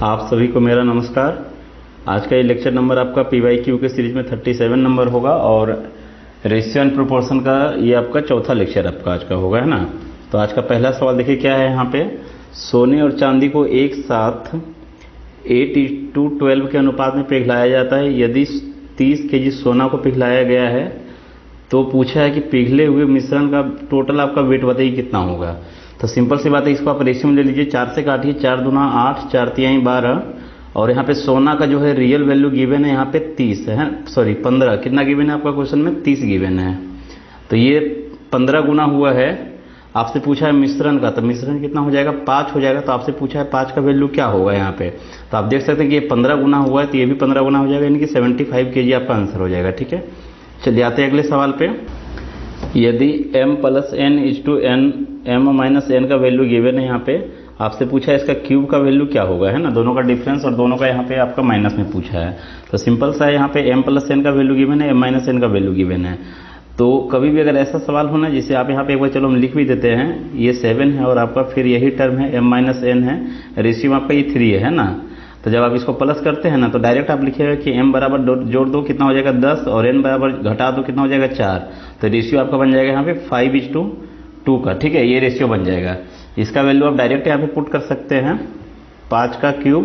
आप सभी को मेरा नमस्कार। आज का ये लेक्चर नंबर आपका PYQ के सीरीज में 37 नंबर होगा और रेशियो एंड प्रोपोर्शन का ये आपका चौथा लेक्चर आपका आज का होगा, है ना। तो आज का पहला सवाल देखिए क्या है यहाँ पे। सोने और चांदी को एक साथ 8:12 के अनुपात में पिघलाया जाता है। यदि 30 kg सोना को पिघलाया गया है तो पूछा है कि पिघले हुए मिश्रण का टोटल आपका वेट बताइए कितना होगा। तो सिंपल सी बात है, इसको आप रेशियो में ले लीजिए। 4 से काटिए, 4 दूना 8, 4 तिहाई 12 और यहाँ पे सोना का जो है रियल वैल्यू गिवन है यहाँ पे 30 है, सॉरी 15। कितना गिवन है आपका क्वेश्चन में? 30 गिवन है। तो ये 15 गुना हुआ है। आपसे पूछा है मिश्रण का, तो मिश्रण कितना हो जाएगा? 5 हो जाएगा। तो आपसे पूछा है 5 का वैल्यू क्या होगा यहाँ पे। तो आप देख सकते हैं कि ये 15 गुना हुआ है तो ये भी 15 गुना हो जाएगा, यानी कि 75 kg आपका आंसर हो जाएगा। ठीक है, चलिए आते हैं अगले सवाल पे। यदि m + n m - n का वैल्यू गिवन है यहाँ पे, आपसे पूछा है इसका क्यूब का वैल्यू क्या होगा, है ना। दोनों का डिफरेंस और दोनों का यहाँ पे आपका माइनस में पूछा है। तो सिंपल सा है, यहाँ पे m + n का वैल्यू गिवन है, m - n का वैल्यू गिवन है। तो कभी भी अगर ऐसा सवाल होना जिसे आप यहाँ पे एक बार चलो हम लिख भी देते हैं, ये 7 है और आपका फिर यही टर्म है m - n है, रेशियो आपका ये 3 है ना। तो जब आप इसको प्लस करते हैं ना तो डायरेक्ट आप लिखिएगा कि m बराबर जोड़ दो कितना हो जाएगा 10 और n बराबर घटा दो कितना हो जाएगा 4। तो रेशियो आपका बन जाएगा यहाँ पे 5:2 का। ठीक है, ये रेशियो बन जाएगा। इसका वैल्यू आप डायरेक्ट यहाँ पे पुट कर सकते हैं। 5 का क्यूब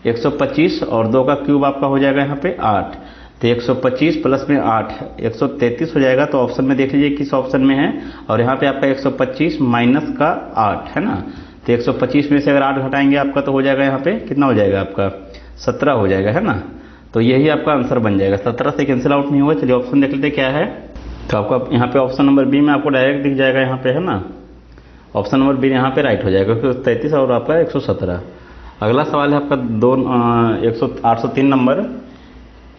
125 और 2 का क्यूब आपका हो जाएगा यहाँ पे 8। तो 125 प्लस में 8 133 हो जाएगा। तो ऑप्शन में देख लीजिए किस ऑप्शन में है। और यहाँ पे आपका 125 माइनस का 8 है ना। तो 125 में से अगर 8 घटाएंगे आपका तो हो जाएगा यहाँ पे कितना हो जाएगा आपका 17 हो जाएगा, है ना। तो यही आपका आंसर बन जाएगा। 17 से कैंसिल आउट नहीं होगा। चलिए ऑप्शन देख लेते क्या है। तो आपका यहाँ पे ऑप्शन नंबर बी में आपको डायरेक्ट दिख जाएगा यहाँ पे, है ना। ऑप्शन नंबर बी यहाँ पे राइट हो जाएगा, 33 और आपका 117। अगला सवाल है आपका 803 नंबर।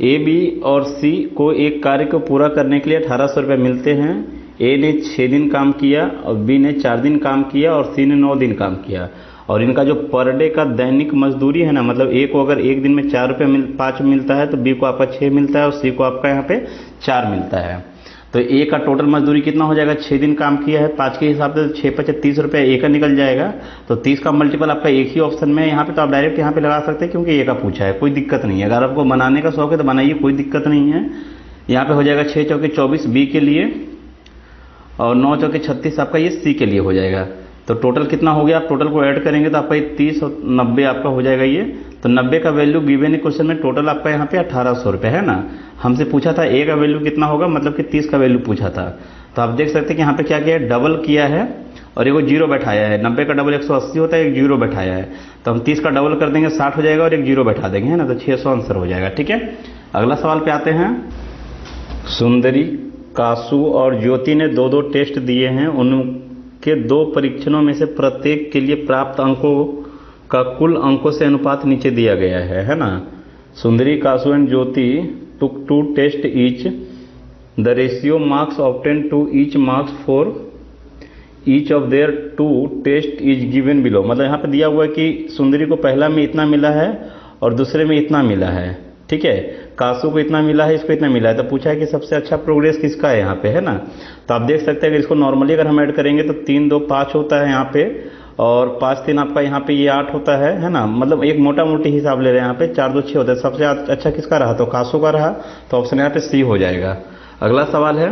ए, बी और सी को एक कार्य को पूरा करने के लिए 1800 रुपये मिलते हैं। ए ने 6 दिन काम किया और बी ने 4 दिन काम किया और सी ने 9 दिन काम किया। और इनका जो पर डे का दैनिक मजदूरी है ना, मतलब ए को अगर एक दिन में 4 रुपये 5 मिलता है तो बी को आपका 6 मिलता है और सी को आपका यहाँ पे 4 मिलता है। तो ए का टोटल मजदूरी कितना हो जाएगा? 6 दिन काम किया है 5 के हिसाब से, 6 × 5 30 रुपये ए का निकल जाएगा। तो 30 का मल्टीपल आपका एक ही ऑप्शन में है यहाँ पे। तो आप डायरेक्ट यहाँ पे लगा सकते हैं क्योंकि ए का पूछा है, कोई दिक्कत नहीं है। अगर आपको बनाने का शौक है तो बनाइए, कोई दिक्कत नहीं है। यहाँ पे हो जाएगा 6 चौके 24 बी के लिए और 9 चौके 36 आपका ये सी के लिए हो जाएगा। तो टोटल कितना हो गया? आप टोटल को ऐड करेंगे तो आपका ये 30 और 90 आपका हो जाएगा ये। तो 90 का वैल्यू गिवन क्वेश्चन में टोटल आपका यहाँ पे 1800 रुपये है ना। हमसे पूछा था ए का वैल्यू कितना होगा, मतलब कि 30 का वैल्यू पूछा था। तो आप देख सकते हैं कि यहाँ पे क्या किया है, डबल किया है और एक जीरो बैठाया है। 90 का डबल 180 होता है, एक जीरो बैठाया है। तो हम 30 का डबल कर देंगे 60 हो जाएगा और एक जीरो बैठा देंगे, है ना। तो 600 आंसर हो जाएगा। ठीक है, अगला सवाल पे आते हैं। सुंदरी, कासु और ज्योति ने 2-2 टेस्ट दिए हैं। उनके 2 परीक्षणों में से प्रत्येक के लिए प्राप्त अंकों का कुल अंकों से अनुपात नीचे दिया गया है ना। सुंदरी, कासु and Jyoti took 2 tests each. The ratio marks obtained to each marks for each of their 2 tests is given below. मतलब यहाँ पे दिया हुआ है कि सुंदरी को पहला में इतना मिला है और दूसरे में इतना मिला है। ठीक है, कासु को इतना मिला है, इसको इतना मिला है। तो पूछा है कि सबसे अच्छा प्रोग्रेस किसका है यहाँ पे, है ना। तो आप देख सकते हैं कि इसको नॉर्मली अगर हम ऐड करेंगे तो 3 2 5 होता है यहाँ पे और 5 3 आपका यहाँ पे ये 8 होता है ना। मतलब एक मोटा मोटी हिसाब ले रहे हैं यहाँ पे। 4 2 6 होता है। सबसे अच्छा किसका रहा? तो कासु का रहा। तो ऑप्शन यहाँ पे सी हो जाएगा। अगला सवाल है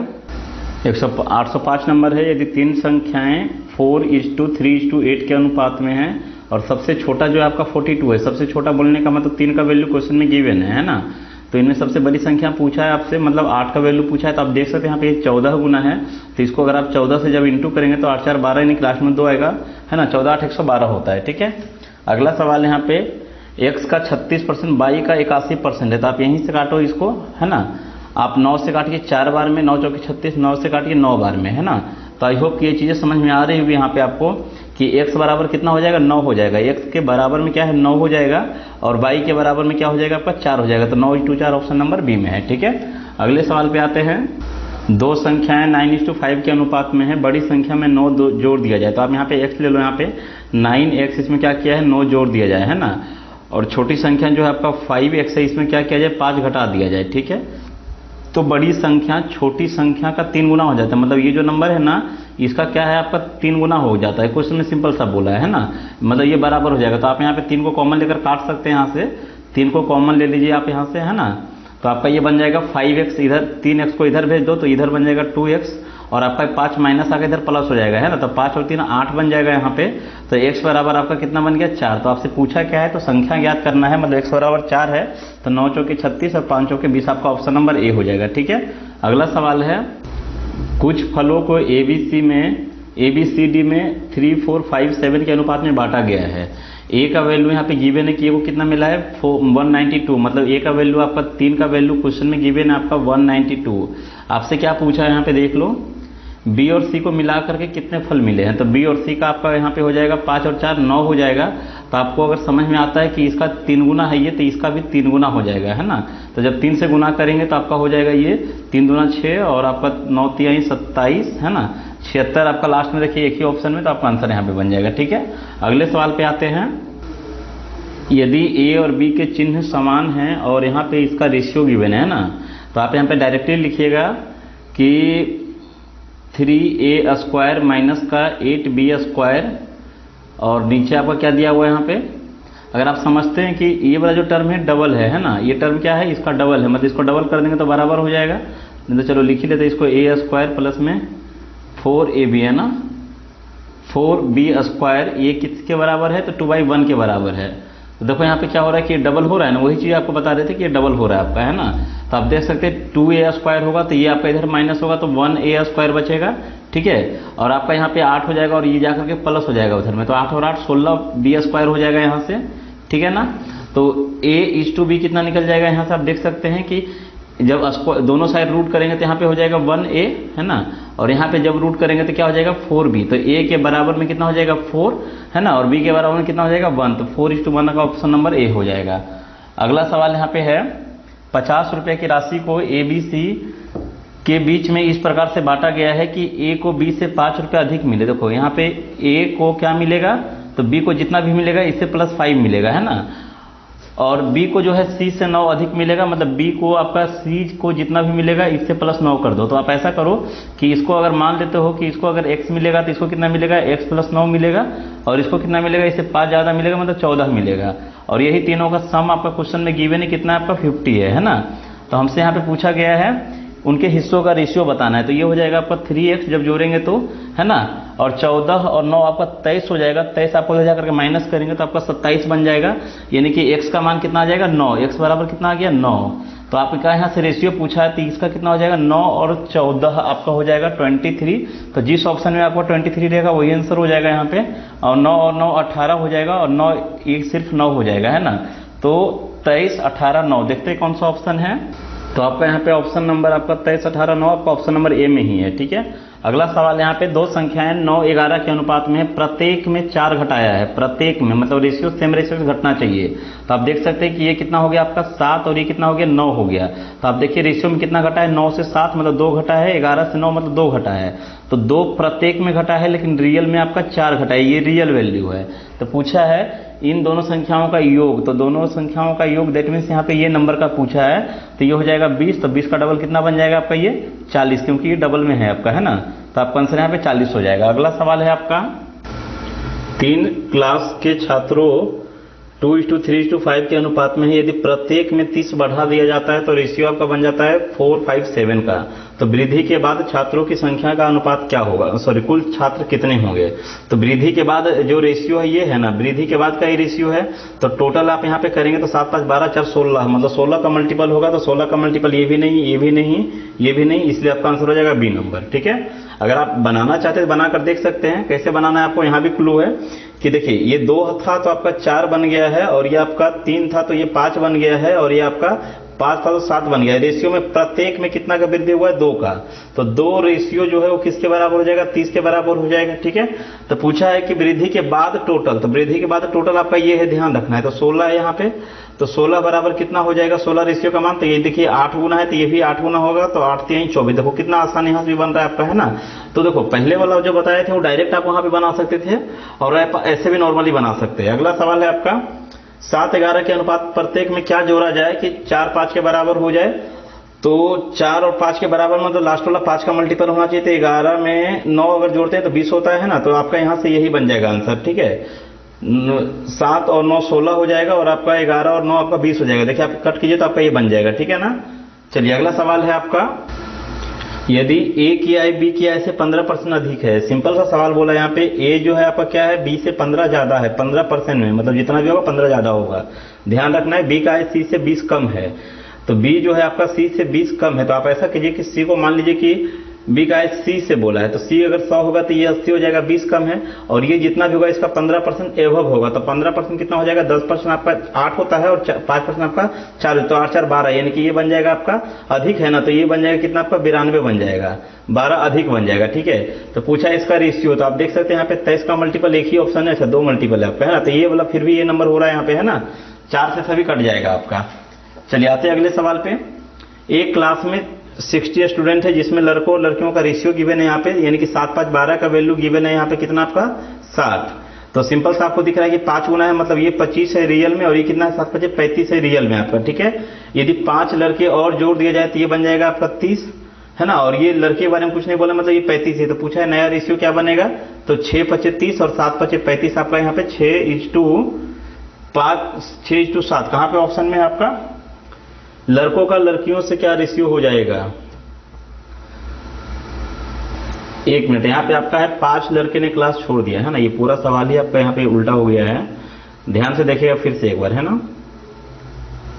805 नंबर है। यदि 3 संख्याएं 4:3:8 के अनुपात में है और सबसे छोटा जो है आपका 42 है। सबसे छोटा बोलने का मतलब 3 का वैल्यू क्वेश्चन में गिवन है ना। तो इनमें सबसे बड़ी संख्या पूछा है आपसे, मतलब 8 का वैल्यू पूछा है। तो आप देख सकते हैं यहाँ पे 14 गुना है। तो इसको अगर आप 14 से जब इंटू करेंगे तो 8 4 12 यानी क्लास में 2 आएगा, है ना। 14 8 112 होता है। ठीक है, अगला सवाल यहाँ पे x का 36%, y का 81% है। तो आप यहीं से काटो इसको, है ना। आप 9 से काटिए 4 बार में, 9 चौके 36, 9 से काटिए 9 बार में, है ना। तो आई होप कि ये चीज़ें समझ में आ रही होगी यहाँ पे आपको कि x बराबर कितना हो जाएगा? 9 हो जाएगा। x के बराबर में क्या है? 9 हो जाएगा और y के बराबर में क्या हो जाएगा आपका? 4 हो जाएगा। तो 9:4 ऑप्शन नंबर बी में है। ठीक है, अगले सवाल पे आते हैं। 2 संख्याएं 9:5 के अनुपात में है। बड़ी संख्या में 9 जोड़ दिया जाए। तो आप यहाँ पे x ले लो, यहाँ पे 9x इसमें क्या किया है? 9 जोड़ दिया जाए, है ना। और छोटी संख्या जो है आपका 5x है, इसमें क्या किया जाए? 5 घटा दिया जाए। ठीक है, तो बड़ी संख्या छोटी संख्या का 3 गुना हो जाता है। मतलब ये जो नंबर है ना, इसका क्या है आपका 3 गुना हो जाता है। क्वेश्चन में सिंपल सा बोला है ना, मतलब ये बराबर हो जाएगा। तो आप यहाँ पे 3 को कॉमन लेकर काट सकते हैं, यहाँ से 3 को कॉमन ले लीजिए आप यहाँ से, है ना। तो आपका ये बन जाएगा 5x, इधर 3x को इधर भेज दो तो इधर बन जाएगा 2x, और आपका 5 माइनस आकर इधर प्लस हो जाएगा, है ना। तो 5 और 3 8 बन जाएगा यहाँ पे। तो x बराबर आपका कितना बन गया 4। तो आपसे पूछा क्या है, तो संख्या ज्ञात करना है, मतलब x बराबर 4 है। तो 9 चौके 36 और 5 चौके 20 आपका ऑप्शन नंबर ए हो जाएगा। ठीक है, अगला सवाल है, कुछ फलों को ABCD में 3, 4, 5, 7 के अनुपात में बांटा गया है। ए का वैल्यू यहाँ पे गिवन है कि वो कितना मिला है 192, मतलब ए का वैल्यू आपका 3 का वैल्यू क्वेश्चन में गिवन है आपका 192। आपसे क्या पूछा है यहाँ पे देख लो, बी और सी को मिला करके कितने फल मिले हैं। तो बी और सी का आपका यहाँ पे हो जाएगा 5 और 4 9 हो जाएगा। तो आपको अगर समझ में आता है कि इसका 3 गुना है ये, तो इसका भी 3 गुना हो जाएगा, है ना। तो जब 3 से गुना करेंगे तो आपका हो जाएगा ये 3 दूना 6 और आपका 9 तिहाई 27, है ना। 76 आपका लास्ट में देखिए एक ही ऑप्शन में, तो आपका आंसर यहाँ पे बन जाएगा। ठीक है, अगले सवाल पे आते हैं। यदि ए और बी के चिन्ह समान हैं और यहाँ पे इसका रेशियो गिवन है ना, तो आप यहाँ पे डायरेक्टली लिखिएगा कि 3a स्क्वायर माइनस का 8b स्क्वायर, और नीचे आपका क्या दिया हुआ है यहाँ पे। अगर आप समझते हैं कि ये वाला जो टर्म है डबल है ना, ये टर्म क्या है इसका डबल है, मतलब इसको डबल कर देंगे तो बराबर हो जाएगा। तो चलो लिख ही लेते हैं इसको, a स्क्वायर प्लस में 4ab है ना, 4b स्क्वायर, ये किसके बराबर है, तो 2/1 के बराबर है। तो देखो यहाँ पे क्या हो रहा है कि ये डबल हो रहा है ना, वही चीज़ आपको बता रहे थे कि ये डबल हो रहा है आपका, है ना। तो आप देख सकते हैं 2a स्क्वायर होगा तो ये आपका इधर माइनस होगा तो 1a स्क्वायर बचेगा। ठीक है, और आपका यहाँ पे 8 हो जाएगा और ये जाकर के प्लस हो जाएगा उधर में, तो 8 और 8 16b स्क्वायर हो जाएगा यहाँ से। ठीक है ना, तो a/b कितना निकल जाएगा यहाँ से, आप देख सकते हैं कि जब दोनों साइड रूट करेंगे तो यहाँ पे हो जाएगा 1a, है ना, और यहाँ पे जब रूट करेंगे तो क्या हो जाएगा 4b। तो a के बराबर में कितना हो जाएगा 4, है ना, और b के बराबर में कितना हो जाएगा 1, तो 4:1 का ऑप्शन नंबर ए हो जाएगा। अगला सवाल यहाँ पे है, 50 रुपये की राशि को ABC के बीच में इस प्रकार से बांटा गया है कि a को b से 5 रुपये अधिक मिले। देखो यहाँ पे a को क्या मिलेगा, तो b को जितना भी मिलेगा इससे +5 मिलेगा, है ना, और b को जो है c से 9 अधिक मिलेगा, मतलब b को आपका c को जितना भी मिलेगा इससे +9 कर दो। तो आप ऐसा करो कि इसको अगर मान लेते हो कि इसको अगर x मिलेगा तो इसको कितना मिलेगा, x + 9 मिलेगा, और इसको कितना मिलेगा, इससे 5 ज़्यादा मिलेगा, मतलब 14 मिलेगा। और यही तीनों का सम आपका क्वेश्चन में गिवन है कितना आपका 50 है ना। तो हमसे यहाँ पे पूछा गया है उनके हिस्सों का रेशियो बताना है। तो ये हो जाएगा आपका 3x जब जोड़ेंगे तो, है ना, और 14 और 9 आपका 23 हो जाएगा। 23 आपको ले जाकर के माइनस करेंगे तो आपका 27 बन जाएगा, यानी कि x का मान कितना आ जाएगा 9, x बराबर कितना आ गया 9। तो आपका यहाँ से रेशियो पूछा है, तो इसका कितना हो जाएगा 9 और 14 आपका हो जाएगा 23। तो जिस ऑप्शन में आपको 23 रहेगा वही आंसर हो जाएगा यहाँ पे, और 9 और 9 18 हो जाएगा, और 9 एक सिर्फ 9 हो जाएगा, है ना। तो 23, 18, 9 देखते हैं कौन सा ऑप्शन है। तो आपका यहाँ पे ऑप्शन नंबर आपका 23, 18, 9 आपका ऑप्शन नंबर ए में ही है। ठीक है, अगला सवाल यहाँ पे दो संख्याएं 9, 11 के अनुपात में है, प्रत्येक में 4 घटाया है, प्रत्येक में मतलब रेशियो सेम रेशियो से घटना चाहिए। तो आप देख सकते हैं कि ये कितना हो गया आपका 7 और ये कितना हो गया 9 हो गया। तो आप देखिए रेशियो में कितना घटा है, 9 से 7 मतलब 2 घटा है, 11 से 9 मतलब 2 घटा है। तो 2 प्रत्येक में घटा है, लेकिन रियल में आपका 4 घटा है, ये रियल वैल्यू है। तो पूछा है इन दोनों संख्याओं का योग, तो दोनों संख्याओं का योग दैट मीन्स यहाँ पे ये नंबर का पूछा है, तो ये हो जाएगा 20। तो 20 का डबल कितना बन जाएगा आपका ये 40, क्योंकि ये डबल में है आपका, है ना। तो आपका आंसर यहाँ पे 40 हो जाएगा। अगला सवाल है आपका, 3 क्लास के छात्रों 2:3:5 के अनुपात में है, यदि प्रत्येक में 30 बढ़ा दिया जाता है तो रेशियो आपका बन जाता है 4:5:7 का। तो वृद्धि के बाद छात्रों की संख्या का अनुपात क्या होगा, सॉरी कुल छात्र कितने होंगे। तो वृद्धि के बाद जो रेशियो है ये है ना, वृद्धि के बाद का ये रेशियो है। तो टोटल आप यहाँ पे करेंगे तो 7, 5, 12, 4, 16, मतलब 16 का मल्टीपल होगा। तो 16 का मल्टीपल ये भी नहीं, ये भी नहीं, ये भी नहीं, इसलिए आपका आंसर हो जाएगा बी नंबर। ठीक है, अगर आप बनाना चाहते हैं बनाकर देख सकते हैं कैसे बनाना है। आपको यहाँ भी क्लू है कि देखिए ये 2 था तो आपका 4 बन गया है, और ये आपका 3 था तो ये 5 बन गया है, और ये आपका 5 था तो 7 बन गया है। रेशियो में प्रत्येक में कितना का वृद्धि हुआ है 2 का। तो 2 रेशियो जो है वो किसके बराबर हो जाएगा 30 के बराबर हो जाएगा। ठीक है, तो पूछा है कि वृद्धि के बाद टोटल, तो वृद्धि के बाद टोटल आपका ये है, ध्यान रखना है। तो 16 है यहाँ पे, तो 16 बराबर कितना हो जाएगा 16 रेशियो का मान। तो ये देखिए 8 गुना है तो ये भी 8 गुना होगा, तो 8 3 24। देखो कितना आसान यहाँ से बन रहा है आपका, है ना। तो देखो पहले वाला जो बताए थे वो डायरेक्ट आप वहां पे बना सकते थे, और आप ऐसे भी नॉर्मली बना सकते हैं। अगला सवाल है आपका, 7, 11 के अनुपात प्रत्येक में क्या जोड़ा जाए कि 4, 5 के बराबर हो जाए। तो 4 और 5 के बराबर में तो लास्ट वाला 5 का मल्टीपल होना चाहिए। तो 11 में 9 अगर जोड़ते हैं तो 20 होता है ना, तो आपका यहाँ से यही बन जाएगा आंसर। ठीक है, 7 और 9 16 हो जाएगा और आपका 11 और 9 आपका 20 हो जाएगा। देखिए आप कट कीजिए तो आपका ये बन जाएगा। ठीक है ना। चलिए अगला सवाल है आपका, यदि ए की आय बी की आय से 15% अधिक है। सिंपल सा सवाल बोला यहाँ पे, ए जो है आपका क्या है, बी से 15 ज्यादा है, 15% में, मतलब जितना भी होगा 15 ज्यादा होगा। ध्यान रखना है, बी का आय सी से 20 कम है, तो बी जो है आपका सी से 20 कम है। तो आप ऐसा कीजिए कि सी को मान लीजिए कि बी का आय सी से बोला है, तो सी अगर 100 होगा तो ये 80 हो जाएगा, 20 कम है, और ये जितना भी होगा इसका 15% एवब होगा। तो 15% कितना हो जाएगा, 10% आपका 8 होता है और 5% आपका 4, तो 8 4 12, यानी कि ये बन जाएगा आपका अधिक है ना, तो ये बन जाएगा कितना आपका 92 बन जाएगा, 12 अधिक बन जाएगा। ठीक है, तो पूछा इसका रेशियो, तो आप देख सकते हैं यहाँ पे 23 का मल्टीपल एक ही ऑप्शन है, अच्छा 2 मल्टीपल है आपका, है ना। तो ये वाला फिर भी ये नंबर हो रहा है यहाँ पे, है ना, 4 से सभी कट जाएगा आपका। चलिए आते हैं अगले सवाल पे। एक क्लास में 60 स्टूडेंट है जिसमें लड़कों और लड़कियों का रेशियो गिवन है यहाँ पे, यानी कि 7 5 12 का वैल्यू गिवन है यहाँ पे, कितना आपका 60। तो सिंपल सा आपको दिख रहा है कि 5 गुना है, मतलब ये 25 है रियल में, और ये कितना है 7 5 35 है रियल में आपका। ठीक है, यदि 5 लड़के और जोड़ दिया जाए तो ये बन जाएगा आपका 30, है ना, और ये लड़के के बारे में कुछ नहीं बोला, मतलब ये 35 है। तो पूछा है नया रेशियो क्या बनेगा, तो 6 5 30 और 7 5 35 आपका यहाँ पे 6:7 कहाँ पे ऑप्शन में है आपका, लड़कों का लड़कियों से क्या रेशियो हो जाएगा। 1 मिनट, यहाँ पे आपका है 5 लड़के ने क्लास छोड़ दिया है ना, ये पूरा सवाल ही आपका यहाँ पे उल्टा हो गया है, ध्यान से देखिएगा फिर से एक बार, है ना।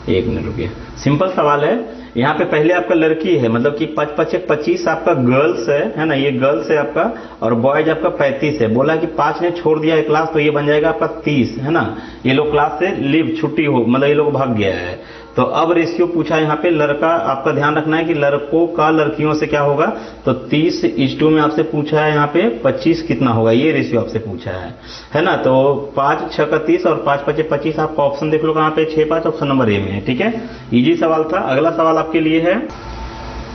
1 मिनट रुकिए, सिंपल सवाल है। यहाँ पे पहले आपका लड़की है, मतलब कि 5 5 25 आपका गर्ल्स है ना, ये गर्ल्स है आपका, और बॉयज आपका 35 है। बोला कि 5 ने छोड़ दिया है क्लास, तो ये बन जाएगा आपका 30, है ना। ये लोग क्लास से लीव छुट्टी हो, मतलब ये लोग भाग गया है। तो अब रेशियो पूछा यहाँ पे लड़का, आपका ध्यान रखना है कि लड़कों का लड़कियों से क्या होगा, तो 30:2 में आपसे पूछा है यहाँ पे 25 कितना होगा, ये रेशियो आपसे पूछा है ना। तो 5 6 का 30 और 5 5 25, आपका ऑप्शन देख लो कहाँ पे, 6 5 ऑप्शन नंबर ए में है। ठीक है, इजी सवाल था। अगला सवाल आपके लिए है,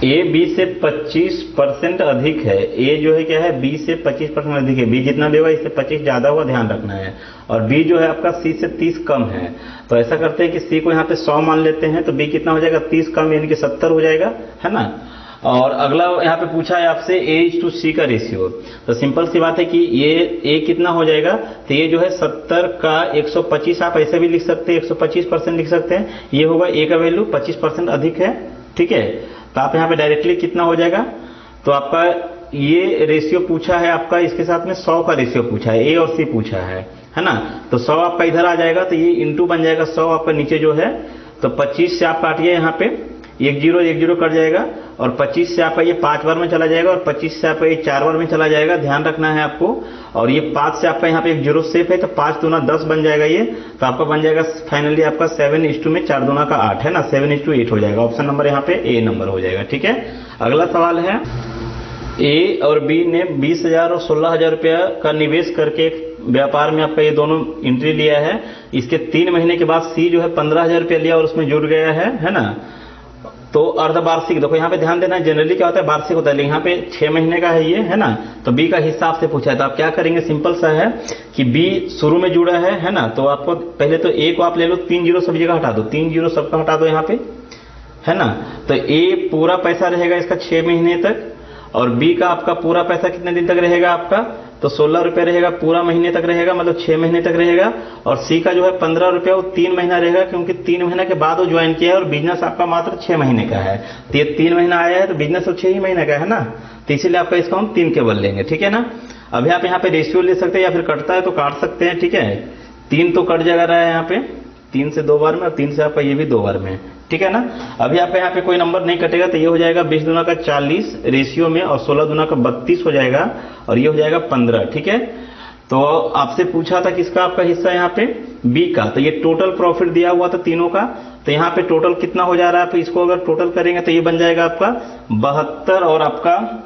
ए बी से 25% अधिक है। ए जो है क्या है, बी से 25% अधिक है, बी जितना भी होगा इससे 25 ज्यादा हुआ, ध्यान रखना है। और बी जो है आपका सी से 30 कम है, तो ऐसा करते हैं कि सी को यहाँ पे 100 मान लेते हैं, तो बी कितना हो जाएगा 30 कम, यानी कि 70 हो जाएगा, है ना। और अगला यहाँ पे पूछा है आपसे A:C का रेशियो, तो सिंपल सी बात है कि ये ए कितना हो जाएगा, तो ये जो है 70 का 125, आप ऐसे भी लिख सकते हैं, 125% लिख सकते हैं, ये होगा ए का वैल्यू 25% अधिक है। ठीक है, तो आप यहाँ पे डायरेक्टली कितना हो जाएगा, तो आपका ये रेशियो पूछा है आपका, इसके साथ में 100 का रेशियो पूछा है, ए और सी पूछा है ना। तो 100 आपका इधर आ जाएगा, तो ये इंटू बन जाएगा 100 आपका नीचे जो है, तो 25 से आप काटिए यहाँ पे, 1 0 कट जाएगा, और 25 से आपका ये 5 बार में चला जाएगा, और 25 से आपका ये 4 बार में चला जाएगा, ध्यान रखना है आपको। और ये 5 से आपका यहाँ पे एक 0 सेफ है, तो 5 दूना 10 बन जाएगा ये, तो आपका बन जाएगा फाइनली आपका 7:2 में 4 दूना का 8, है ना, 7:8 हो जाएगा। ऑप्शन नंबर यहाँ पे ए नंबर हो जाएगा। ठीक है, अगला सवाल है, ए और बी ने 20,000 और 16,000 रुपया का निवेश करके एक व्यापार में आपका ये दोनों एंट्री लिया है। इसके 3 महीने के बाद सी जो है 15,000 रुपया लिया और उसमें जुड़ गया है ना। तो अर्धवार्षिक, देखो यहाँ पे ध्यान देना है, जनरली क्या होता है वार्षिक होता है, लेकिन यहाँ पे 6 महीने का है ये, है ना। तो बी का हिस्सा आपसे पूछा है, तो आप क्या करेंगे, सिंपल सा है कि बी शुरू में जुड़ा है ना, तो आपको पहले तो ए को आप ले लो, 3 0 सब जगह हटा दो, 3 0 सबका हटा दो यहाँ पे, है ना। तो ए पूरा पैसा रहेगा इसका 6 महीने तक, और बी का आपका पूरा पैसा कितने दिन तक रहेगा आपका, तो 16 रुपये रहेगा, पूरा महीने तक रहेगा, मतलब 6 महीने तक रहेगा। और सी का जो है 15 रुपये, वो 3 महीना रहेगा, क्योंकि 3 महीने के बाद वो ज्वाइन किया है, और बिजनेस आपका मात्र 6 महीने का है, तो ये 3 महीना आया है, तो बिजनेस तो 6 ही महीने का है ना, तो इसीलिए आपका इसका हम 3 केवल लेंगे। ठीक है ना। अभी आप यहाँ पे रेशियो ले सकते हैं, या फिर कटता है तो काट सकते हैं। ठीक है, 3 तो कट जाएगा रहा है यहाँ पे, 3 से 2 बार में, और 3 से आपका ये भी 2 बार में। ठीक है ना। अभी आपका यहाँ पे कोई नंबर नहीं कटेगा, तो ये हो जाएगा 20 दूना का 40 रेशियो में, और 16 दूना का 32 हो जाएगा, और ये हो जाएगा 15। ठीक है, तो आपसे पूछा था किसका आपका हिस्सा यहाँ पे, बी का। तो ये टोटल प्रॉफिट दिया हुआ था तीनों का, तो यहाँ पे टोटल कितना हो जा रहा है, इसको अगर टोटल करेंगे तो ये बन जाएगा आपका 72 और आपका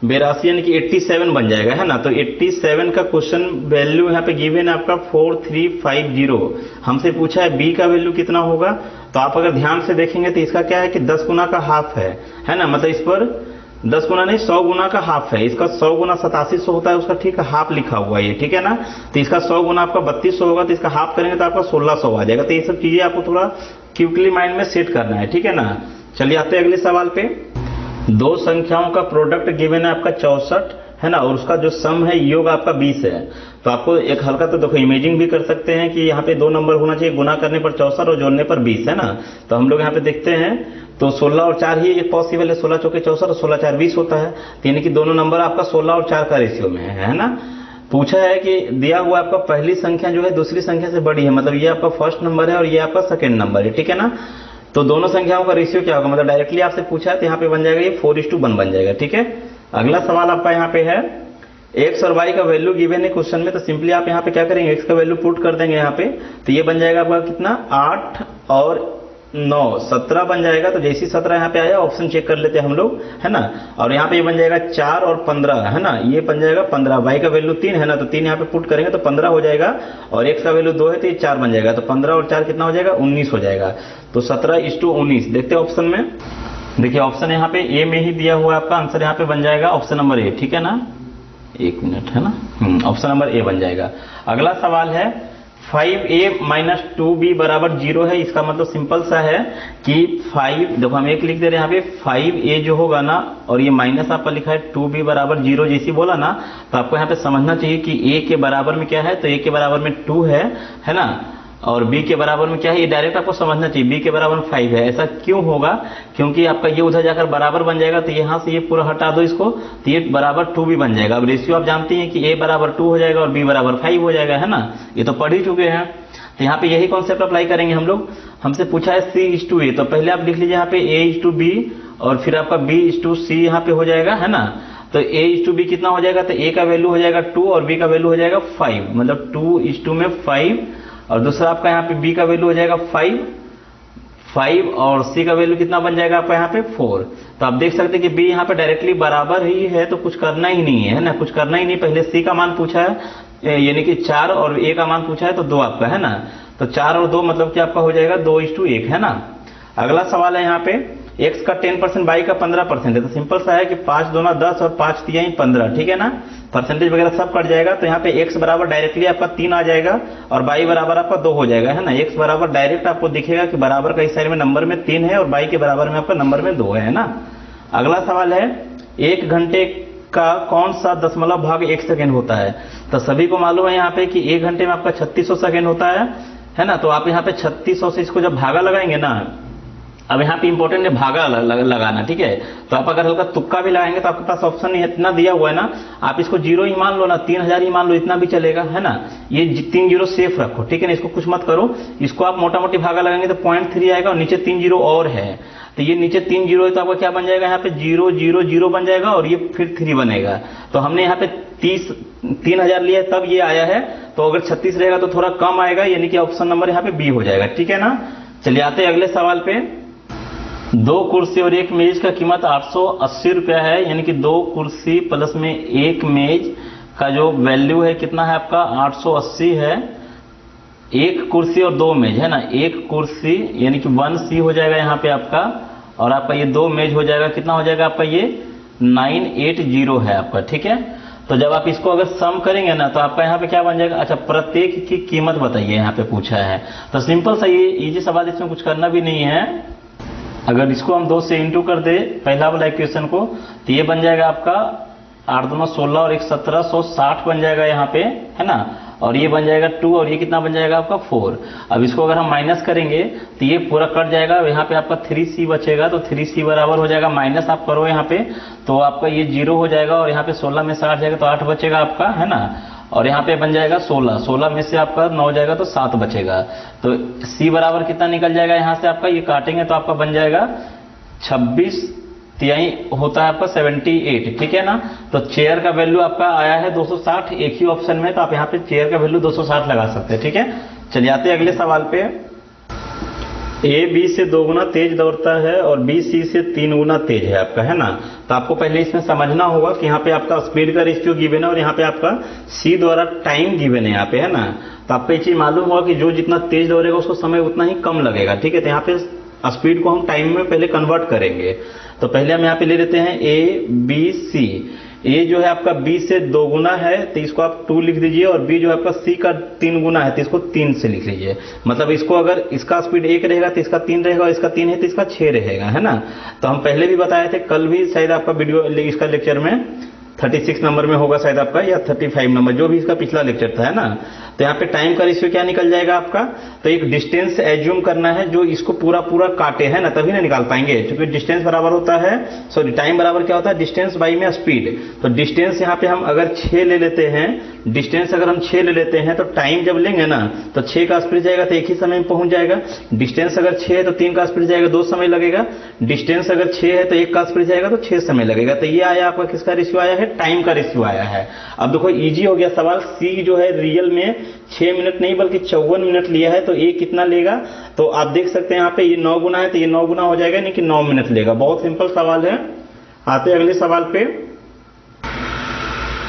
82, यानी कि 87 बन जाएगा, है ना। तो 87 का क्वेश्चन वैल्यू यहाँ पे गिवन है आपका 4350। हमसे पूछा है बी का वैल्यू कितना होगा, तो आप अगर ध्यान से देखेंगे तो इसका क्या है कि 10 गुना का हाफ है ना, मतलब इस पर 10 गुना नहीं 100 गुना का हाफ है, इसका 100 गुना 8700 होता है, उसका ठीक हाफ लिखा हुआ है ये। ठीक है ना, तो इसका 100 गुना आपका 3200 होगा, तो इसका हाफ करेंगे तो आपका 1600 आ जाएगा। तो ये सब चीजें आपको थोड़ा क्विकली माइंड में सेट करना है। ठीक है ना। चलिए आते हैं अगले सवाल पे। दो संख्याओं का प्रोडक्ट गिवन है आपका 64 है ना, और उसका जो सम है योग आपका 20 है। तो आपको एक हल्का तो देखो इमेजिंग भी कर सकते हैं कि यहाँ पे दो नंबर होना चाहिए, गुना करने पर 64 और जोड़ने पर 20 है ना। तो हम लोग यहाँ पे देखते हैं तो 16 और 4 ही एक पॉसिबल है, 16 चौके 64 और 16 4 20 होता है। तो यानी कि दोनों नंबर आपका 16 और 4 का रेशियो में है ना। पूछा है कि दिया हुआ आपका पहली संख्या जो है दूसरी संख्या से बड़ी है, मतलब ये आपका फर्स्ट नंबर है और ये आपका सेकेंड नंबर है, ठीक है ना। तो दोनों संख्याओं का रेशियो क्या होगा, मतलब डायरेक्टली आपसे पूछा है तो यहाँ पे बन जाएगा ये 4:1 बन जाएगा, ठीक है। अगला सवाल आपका यहाँ पे है एक्स और वाई का वैल्यू गिवन है क्वेश्चन में। तो सिंपली आप यहाँ पे क्या करेंगे, एक्स का वैल्यू पुट कर देंगे यहाँ पे, तो ये बन जाएगा आपका कितना 8 और 9 17 बन जाएगा। तो जैसे 17 यहाँ पे आया ऑप्शन चेक कर लेते हैं हम लोग है ना। और यहाँ पे ये बन जाएगा 4 और 15 है ना, ये बन जाएगा 15। वाई का वैल्यू 3 है ना, तो 3 यहाँ पे पुट करेंगे तो 15 हो जाएगा। और एक्स का वैल्यू 2 है तो ये 4 बन जाएगा। तो 15 और 4 कितना हो जाएगा 19 हो जाएगा। तो 17:19 देखते हैं ऑप्शन में। देखिए ऑप्शन यहाँ पे ए में ही दिया हुआ है, आपका आंसर यहाँ पे बन जाएगा ऑप्शन नंबर ए, ठीक है ना। एक मिनट है ना, ऑप्शन नंबर ए बन जाएगा। अगला सवाल है 5a माइनस 2b बराबर 0 है। इसका मतलब सिंपल सा है कि 5 देखो हम एक लिख दे रहे हैं यहाँ पे 5a जो होगा ना, और ये माइनस आपका लिखा है 2b बराबर 0 जैसी बोला ना, तो आपको यहाँ पे समझना चाहिए कि a के बराबर में क्या है, तो a के बराबर में 2 है ना, और b के बराबर में क्या है, ये डायरेक्ट आपको समझना चाहिए b के बराबर में 5 है। ऐसा क्यों होगा, क्योंकि आपका ये उधर जाकर बराबर बन जाएगा, तो यहाँ से ये पूरा हटा दो इसको, तो ये बराबर 2 भी बन जाएगा। अब रेशियो आप जानते हैं कि a बराबर 2 हो जाएगा और b बराबर 5 हो जाएगा है ना, ये तो पढ़ ही चुके हैं। तो यहाँ पे यही कॉन्सेप्ट अप्लाई करेंगे हम लोग। हमसे पूछा है c:a, तो पहले आप लिख लीजिए यहाँ पे a:b और फिर आपका b:c यहाँ पे हो जाएगा है ना। तो a:b कितना हो जाएगा, तो a का वैल्यू हो जाएगा 2 और b का वैल्यू हो जाएगा 5, मतलब 2:2 में 5। और दूसरा आपका यहाँ पे b का वैल्यू हो जाएगा 5 और c का वैल्यू कितना बन जाएगा आपका यहाँ पे 4। तो आप देख सकते हैं कि b यहाँ पे डायरेक्टली बराबर ही है, तो कुछ करना ही नहीं है ना, कुछ करना ही नहीं। पहले c का मान पूछा है यानी कि 4 और a का मान पूछा है तो 2 आपका है ना। तो 4 और 2 मतलब कि आपका हो जाएगा 2:1 है ना। अगला सवाल है यहाँ पे x का 10% y का 15% है। तो सिंपल सा है कि 5 दूना 10 और 5 तिहाई 15, ठीक है ना। परसेंटेज वगैरह सब कट जाएगा, तो यहाँ पे x बराबर डायरेक्टली आपका 3 आ जाएगा और y बराबर आपका 2 हो जाएगा है ना। x बराबर डायरेक्ट आपको दिखेगा कि बराबर का इस साइड में नंबर में 3 है और y के बराबर में आपका नंबर में 2 है ना। अगला सवाल है 1 घंटे का कौन सा दशमलव भाग 1 सेकेंड होता है। तो सभी को मालूम है यहाँ पे कि 1 घंटे में आपका 3600 सेकेंड होता है ना। तो आप यहाँ पे 3600 से इसको जब भागा लगाएंगे ना, अब यहाँ पे इंपॉर्टेंट है भागा लगाना, ठीक है। तो आप अगर हल्का तुक्का भी लगाएंगे तो आपके पास ऑप्शन इतना दिया हुआ है ना, आप इसको 0 ही मान लो ना, 3000 ही मान लो, इतना भी चलेगा है ना। ये 3 0 सेफ रखो, ठीक है ना, इसको कुछ मत करो। इसको आप मोटा मोटी भागा लगाएंगे तो 0.3 आएगा और नीचे 3 0 और है, तो ये नीचे 3 0 है तो आपका क्या बन जाएगा यहाँ पे 0 0 0 बन जाएगा और ये फिर 3 बनेगा। तो हमने यहाँ पे 3000 लिया तब ये आया है, तो अगर 36 रहेगा तो थोड़ा कम आएगा, यानी कि ऑप्शन नंबर यहाँ पे बी हो जाएगा, ठीक है ना। चलिए आते हैं अगले सवाल पे। 2 कुर्सी और 1 मेज का कीमत 880 रुपया है, यानी कि 2 कुर्सी प्लस में 1 मेज का जो वैल्यू है कितना है आपका 880 है। 1 कुर्सी और 2 मेज है ना, 1 कुर्सी यानी कि 1C हो जाएगा यहाँ पे आपका, और आपका ये 2 मेज हो जाएगा कितना हो जाएगा आपका ये 980 है आपका, ठीक है। तो जब आप इसको अगर सम करेंगे ना तो आपका यहाँ पे क्या बन जाएगा, अच्छा प्रत्येक की कीमत बताइए यहाँ पे पूछा है। तो सिंपल सा ये इजी सवाल, इसमें कुछ करना भी नहीं है। अगर इसको हम 2 से इंटू कर दे पहला वाला इक्वेशन को, तो ये बन जाएगा आपका 8 दूना 16 और 1 1760 बन जाएगा यहाँ पे है ना। और ये बन जाएगा 2 और ये कितना बन जाएगा आपका 4। अब इसको अगर हम माइनस करेंगे तो ये पूरा कट जाएगा, यहाँ पे आपका 3C बचेगा, तो 3C बराबर हो जाएगा, माइनस आप करो यहाँ पे तो आपका ये 0 हो जाएगा और यहाँ पे 16 में से 8 जाएगा तो 8 बचेगा आपका है ना। और यहाँ पे बन जाएगा 16 में से आपका 9 जाएगा तो 7 बचेगा। तो C बराबर कितना निकल जाएगा यहाँ से आपका, ये काटेंगे तो आपका बन जाएगा 26 तिहाई होता है आपका 78, ठीक है ना। तो चेयर का वैल्यू आपका आया है 260 एक ही ऑप्शन में, तो आप यहाँ पे चेयर का वैल्यू 260 लगा सकते हैं, ठीक है। चलिए आते हैं अगले सवाल पे। A B से 2 गुना तेज दौड़ता है और B C से 3 गुना तेज है आपका है ना। तो आपको पहले इसमें समझना होगा कि यहाँ पे आपका स्पीड का रेशियो गिवन है और यहाँ पे आपका C द्वारा टाइम गिवन है यहाँ पे है ना। तो आपको ये चीज मालूम होगा कि जो जितना तेज दौड़ेगा उसको समय उतना ही कम लगेगा, ठीक है। तो यहाँ पे स्पीड को हम टाइम में पहले कन्वर्ट करेंगे। तो पहले हम यहाँ पे ले लेते हैं A B C। ए जो है आपका बी से 2 गुना है तो इसको आप 2 लिख दीजिए, और बी जो है आपका सी का 3 गुना है तो इसको 3 से लिख लीजिए। मतलब इसको अगर इसका स्पीड 1 रहेगा तो इसका 3 रहेगा, और इसका 3 है तो इसका 6 रहेगा, है ना। तो हम पहले भी बताए थे, कल भी शायद आपका वीडियो इसका लेक्चर में 36 नंबर में होगा शायद आपका, या 35 नंबर, जो भी इसका पिछला लेक्चर था, है ना। तो यहाँ पे टाइम का रेशियो क्या निकल जाएगा आपका, तो एक डिस्टेंस एज्यूम करना है जो इसको पूरा पूरा काटे, है ना, तभी ना निकाल पाएंगे, क्योंकि डिस्टेंस बराबर होता है, सॉरी टाइम बराबर क्या होता है, डिस्टेंस बाई में स्पीड। तो डिस्टेंस यहाँ पे हम अगर 6 ले लेते हैं, डिस्टेंस अगर हम 6 ले लेते हैं तो टाइम जब लेंगे ना तो 6 का स्पीड जाएगा तो एक ही समय में पहुंच जाएगा। डिस्टेंस अगर 6 है तो 3 का स्पीड जाएगा 2 समय लगेगा। डिस्टेंस अगर 6 है तो 1 का स्पीड जाएगा तो 6 समय लगेगा। तो ये आया आपका किसका रेशियो आया है, टाइम का रेशियो आया है। अब देखो इजी हो गया सवाल। सी जो है रियल में 6 मिनट नहीं बल्कि 54 मिनट लिया है, तो ए कितना लेगा, तो आप देख सकते हैं यहाँ पे ये 9 गुना है तो ये 9 गुना हो जाएगा, नहीं कि 9 मिनट लेगा। बहुत सिंपल सवाल है। आते अगले सवाल पे।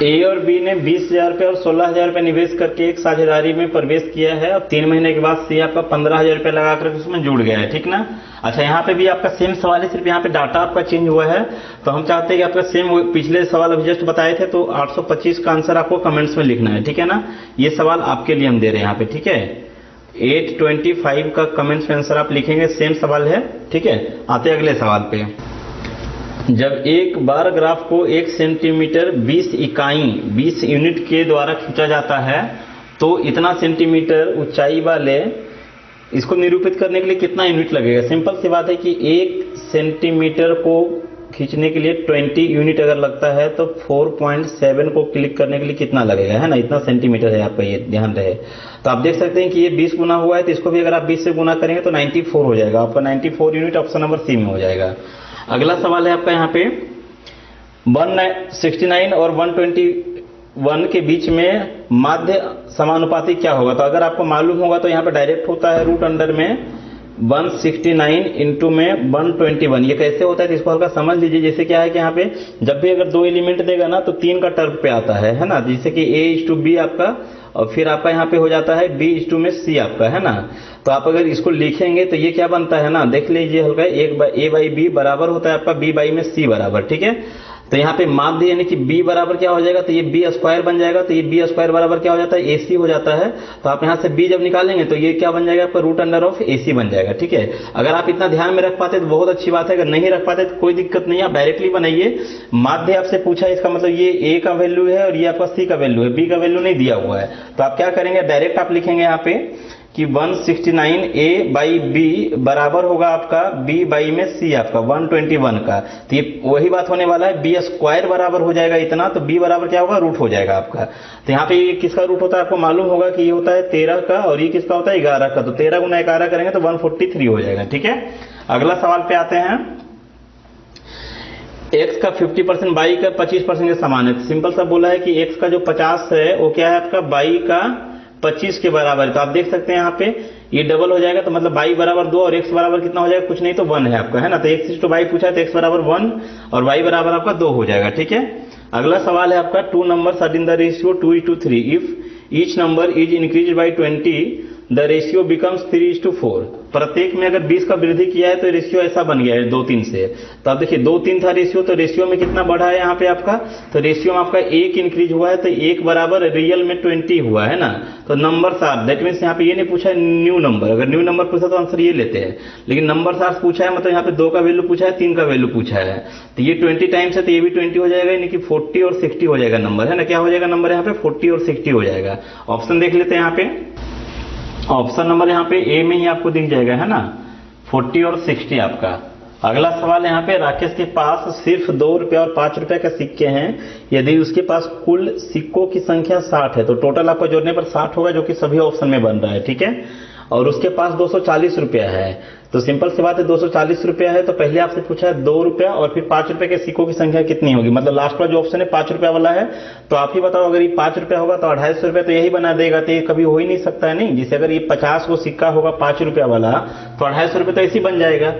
ए और बी ने 20,000 रुपये और 16,000 रुपये निवेश करके एक साझेदारी में प्रवेश किया है, और 3 महीने के बाद सी आपका 15,000 रुपये लगाकर उसमें जुड़ गया है, ठीक ना। अच्छा, यहाँ पे भी आपका सेम सवाल है, सिर्फ यहाँ पे डाटा आपका चेंज हुआ है। तो हम चाहते हैं कि आपका सेम पिछले सवाल अभी जस्ट बताए थे, तो 825 का आंसर आपको कमेंट्स में लिखना है, ठीक है ना। ये सवाल आपके लिए हम दे रहे हैं यहाँ पे, ठीक है। 825 का कमेंट्स में आंसर आप लिखेंगे, सेम सवाल है, ठीक है। आते अगले सवाल पे। जब एक बार ग्राफ को 1 सेंटीमीटर 20 इकाई 20 यूनिट के द्वारा खींचा जाता है तो इतना सेंटीमीटर ऊंचाई वाले इसको निरूपित करने के लिए कितना यूनिट लगेगा। सिंपल सी बात है कि 1 सेंटीमीटर को खींचने के लिए 20 यूनिट अगर लगता है तो 4.7 को क्लिक करने के लिए कितना लगेगा, है ना। इतना सेंटीमीटर है आपका, ये ध्यान रहे। तो आप देख सकते हैं कि ये 20 गुना हुआ है, तो इसको भी अगर आप 20 से गुना करेंगे तो 94 हो जाएगा आपका। 94 यूनिट ऑप्शन नंबर सी में हो जाएगा। अगला सवाल है आपका यहाँ पे 169 और 121 के बीच में माध्य समानुपाती क्या होगा। तो अगर आपको मालूम होगा तो यहाँ पे डायरेक्ट होता है रूट अंडर में 169 इंटू में 121। ये कैसे होता है तो इसको हल्का समझ लीजिए। जैसे क्या है कि यहाँ पे जब भी अगर 2 एलिमेंट देगा ना तो 3 का टर्म पे आता है ना। जैसे कि A/B आपका, और फिर आपका यहाँ पे हो जाता है B/C आपका, है ना। तो आप अगर इसको लिखेंगे तो ये क्या बनता है ना, देख लीजिए हल्का, A/B बराबर होता है आपका B/C बराबर, ठीक है। तो यहाँ पे माध्य यानी कि B बराबर क्या हो जाएगा, तो ये B स्क्वायर बन जाएगा। तो ये B स्क्वायर बराबर क्या हो जाता है, AC हो जाता है। तो आप यहाँ से B जब निकालेंगे तो ये क्या बन जाएगा आपका, रूट अंडर ऑफ AC बन जाएगा, ठीक है। अगर आप इतना ध्यान में रख पाते तो बहुत अच्छी बात है, अगर नहीं रख पाते तो कोई दिक्कत नहीं है, आप डायरेक्टली बनाइए। माध्य आपसे पूछा है, इसका मतलब ये A का वैल्यू है और ये आपका C का वैल्यू है, B का वैल्यू नहीं दिया हुआ है। तो आप क्या करेंगे, डायरेक्ट आप लिखेंगे यहाँ पे कि 169 A/B बराबर होगा आपका B/C आपका 121 का। तो ये वही बात होने वाला है, B स्क्वायर बराबर हो जाएगा इतना, तो B बराबर क्या होगा, रूट हो जाएगा आपका। तो यहाँ पे ये किसका रूट होता है आपको मालूम होगा कि ये होता है 13 का, और ये किसका होता है 11 का। तो 13 गुना 11 करेंगे तो 143 हो जाएगा, ठीक है। अगला सवाल पे आते हैं। x का 50% y का 25% के समान है। सिंपल सा बोला है कि x का जो 50 है वो क्या है आपका y का 25 के बराबर है। तो आप देख सकते हैं यहाँ पे ये डबल हो जाएगा, तो मतलब y बराबर 2 और x बराबर कितना हो जाएगा, कुछ नहीं तो 1 है आपका, है ना। तो x to y पूछा है तो x बराबर 1 और y बराबर आपका 2 हो जाएगा, ठीक है। अगला सवाल है आपका 2 numbers are in the ratio 2:3 if each number is increased by 20 the ratio becomes 3:4। प्रत्येक में अगर 20 का वृद्धि किया है तो रेशियो ऐसा बन गया है 2:3 से। तो आप देखिए 2:3 था रेशियो, तो रेशियो में कितना बढ़ा है यहाँ पे आपका, तो रेशियो में आपका 1 इंक्रीज हुआ है, तो 1 बराबर रियल में 20 हुआ है ना। तो नंबर आर, दैट मीन्स यहाँ पे ये नहीं पूछा है न्यू नंबर, अगर न्यू नंबर पूछा तो आंसर ये लेते हैं, लेकिन नंबर आर पूछा है, मतलब यहाँ पे 2 का वैल्यू पूछा है, 3 का वैल्यू पूछा है। तो ये 20 टाइम्स है तो ये भी 20 हो जाएगा, यानी कि 40 और 60 हो जाएगा नंबर, है ना। क्या हो जाएगा नंबर यहाँ पे, 40 और 60 हो जाएगा। ऑप्शन देख लेते हैं यहाँ पे। ऑप्शन नंबर यहाँ पे ए में ही आपको दिख जाएगा, है ना, 40 और 60 आपका। अगला सवाल यहाँ पे, राकेश के पास सिर्फ 2 रुपए और 5 रुपए के सिक्के हैं, यदि उसके पास कुल सिक्कों की संख्या 60 है, तो टोटल आपको जोड़ने पर 60 होगा, जो कि सभी ऑप्शन में बन रहा है, ठीक है। और उसके पास 240 रुपया है, तो सिंपल सी बात है 240 रुपया है, तो पहले आपसे पूछा है 2 रुपया और फिर 5 रुपए के सिक्कों की संख्या कितनी होगी, मतलब लास्ट वाला जो ऑप्शन है 5 रुपया वाला है। तो आप ही बताओ, अगर ये 5 रुपया होगा तो 250 रुपया तो यही बना देगा, तो ये कभी हो ही नहीं सकता है, नहीं। जैसे अगर ये 50 को सिक्का होगा 5 रुपया वाला तो 250 रुपये तो ऐसे बन जाएगा।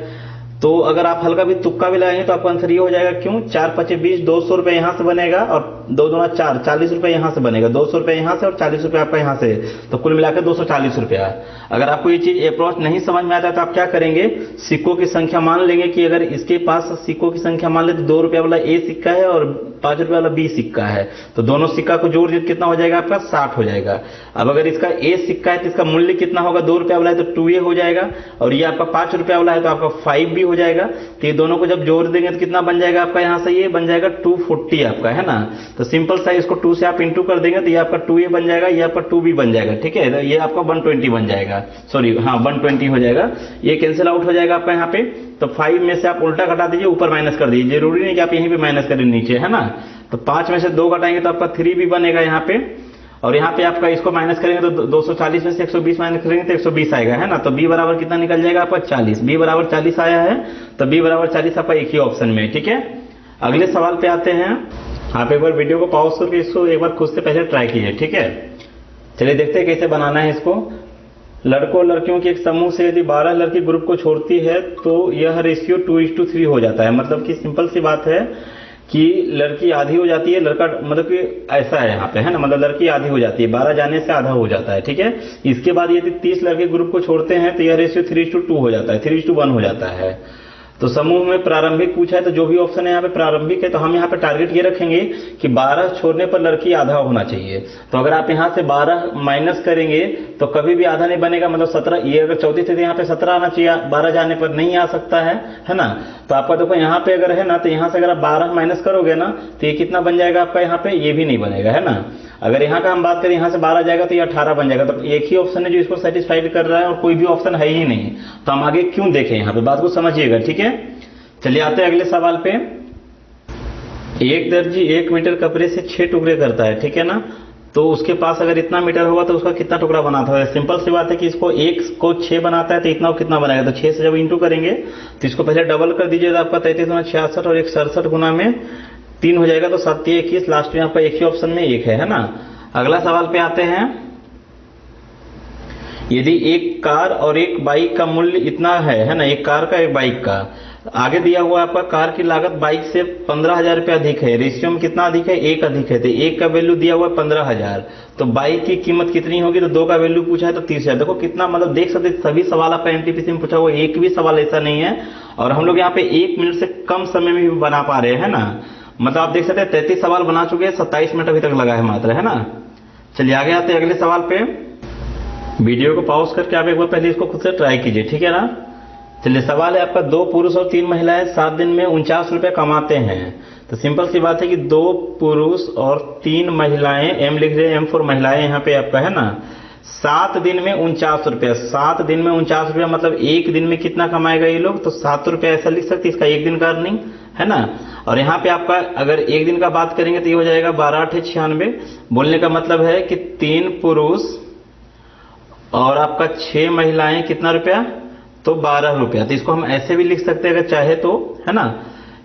तो अगर आप हल्का भी तुक्का भी लगाएंगे तो आपका आंसर ये हो जाएगा, क्यों, 4 × 5 = 20, 200 रुपये यहाँ से बनेगा और दो दूना 4, 40 रुपए यहाँ से बनेगा, 200 रुपए यहाँ से और 40 रुपए आपका यहाँ से, तो कुल मिलाकर 240 रुपया। अगर आपको ये चीज अप्रोच नहीं समझ में आता है तो आप क्या करेंगे, सिक्कों की संख्या मान लेंगे कि अगर इसके पास सिक्कों की संख्या मान ले तो 2 रुपया वाला ए सिक्का है और 5 रुपया वाला बी सिक्का है, तो दोनों सिक्का को जोड़ दीजिए कितना हो जाएगा आपका 60 हो जाएगा। अब अगर इसका ए सिक्का है तो इसका मूल्य कितना होगा, 2 रुपया वाला है तो 2a हो जाएगा, और ये आपका 5 रुपया वाला है तो आपका 5b हो जाएगा। तो ये दोनों को जब जोड़ देंगे तो कितना बन जाएगा आपका, यहाँ से ये बन जाएगा 240 आपका, है ना। तो सिंपल सा इसको 2 से आप इंटू कर देंगे तो ये आपका 2a बन जाएगा, ये आपका 2b बन जाएगा, ठीक है। तो ये आपका 120 बन जाएगा, सॉरी हाँ 120 हो जाएगा, ये कैंसिल आउट हो जाएगा आपका यहाँ पे। तो 5 में से आप उल्टा घटा दीजिए, ऊपर माइनस कर दीजिए, जरूरी नहीं कि आप यहीं पे माइनस करें नीचे, है ना। तो 5 में से 2 घटाएंगे तो आपका 3b बनेगा यहाँ पे, और यहाँ पे आपका इसको माइनस करेंगे तो 240 में से 120 माइनस करेंगे तो 120 आएगा, है ना। तो b बराबर कितना निकल जाएगा आपका 40, b बराबर 40 आया है, तो b बराबर 40 आपका एक ही ऑप्शन में, ठीक है। अगले सवाल पे आते हैं। आप एक बार वीडियो को पॉज करके इसको एक बार खुद से पहले ट्राई कीजिए, ठीक है। चलिए देखते हैं कैसे बनाना है इसको। लड़कों लड़कियों के एक समूह से यदि 12 लड़की ग्रुप को छोड़ती है तो यह रेशियो 2:3 हो जाता है। मतलब कि सिंपल सी बात है कि लड़की आधी हो जाती है, लड़का मतलब कि ऐसा है यहाँ पे, है ना, मतलब लड़की आधी हो जाती है, 12 जाने से आधा हो जाता है, ठीक है। इसके बाद यदि 30 लड़के ग्रुप को छोड़ते हैं तो यह रेशियो 3:2 हो जाता है, 3:1 हो जाता है। तो समूह में प्रारंभिक पूछा है तो जो भी ऑप्शन है यहाँ पे प्रारंभिक है, तो हम यहाँ पे टारगेट ये रखेंगे कि 12 छोड़ने पर लड़की आधा होना चाहिए। तो अगर आप यहाँ से 12 माइनस करेंगे तो कभी भी आधा नहीं बनेगा, मतलब 17, ये अगर 34 थे तो यहाँ पे 17 आना चाहिए, 12 जाने पर नहीं आ सकता है ना। तो आपका देखो यहाँ पे अगर है ना, तो यहाँ से अगर आप 12 माइनस करोगे ना तो ये कितना बन जाएगा आपका, यहाँ पे ये भी नहीं बनेगा, है ना। अगर यहाँ का हम बात करें, यहाँ से 12 जाएगा तो ये 18 बन जाएगा। तो एक ही ऑप्शन है जो इसको सेटिस्फाइड कर रहा है और कोई भी ऑप्शन है ही नहीं। तो हम आगे क्यों देखें, यहाँ पे बात को समझिएगा, ठीक है। चलिए आते हैं अगले सवाल पे। एक दर्जी 1 मीटर कपड़े से 6 टुकड़े करता है, ठीक है ना। तो उसके पास अगर इतना मीटर होगा तो उसका कितना टुकड़ा बनाता है। सिंपल सी बात है कि इसको 1 को 6 बनाता है तो इतना कितना बनाएगा, तो 6 से जब इंटू करेंगे तो इसको पहले डबल कर दीजिए, तो आपका 33 गुना 66 और 67 गुना में 3 हो जाएगा, तो 7 21, लास्ट में आपका एक ही ऑप्शन में 1 है ना। अगला सवाल पे आते हैं। यदि एक कार और एक बाइक का मूल्य इतना है ना, एक कार का एक बाइक का, आगे दिया हुआ आपका कार की लागत बाइक से 15,000 रुपये अधिक है, रेशियो में कितना अधिक है, 1 अधिक है, तो 1 का वैल्यू दिया हुआ है 15,000, तो बाइक की कीमत कितनी होगी, तो 2 का वैल्यू पूछा है तो 30,000। देखो कितना, मतलब देख सकते सभी सवाल आपका एनटीपीसी में पूछा हुआ, एक भी सवाल ऐसा नहीं है, और हम लोग यहाँ पे 1 मिनट से कम समय में भी बना पा रहे हैं ना। मतलब आप देख सकते हैं 33 सवाल बना चुके हैं, 27 मिनट अभी तक लगा है मात्र, है ना। चलिए आगे आते हैं अगले सवाल पे। वीडियो को पॉज करके आप एक बार पहले इसको खुद से ट्राई कीजिए, ठीक है ना। चलिए सवाल है आपका, 2 पुरुष और 3 महिलाएं 7 दिन में 49 रुपए कमाते हैं। तो सिंपल सी बात है कि 2 पुरुष और 3 महिलाएं, एम लिख रहे हैं, एम फॉर महिलाएं यहाँ पे आपका, है ना। 7 दिन में 49 रुपया, 7 दिन में 49 रुपया, मतलब एक दिन में कितना कमाएगा ये लोग, तो 7 रुपया ऐसा लिख सकते, इसका एक दिन का अर्निंग, है ना। और यहाँ पे आपका अगर एक दिन का बात करेंगे तो ये हो जाएगा 12×8=96। बोलने का मतलब है कि 3 पुरुष और आपका 6 महिलाएं कितना रुपया, तो 12 रुपया। तो इसको हम ऐसे भी लिख सकते हैं अगर चाहे तो, है ना।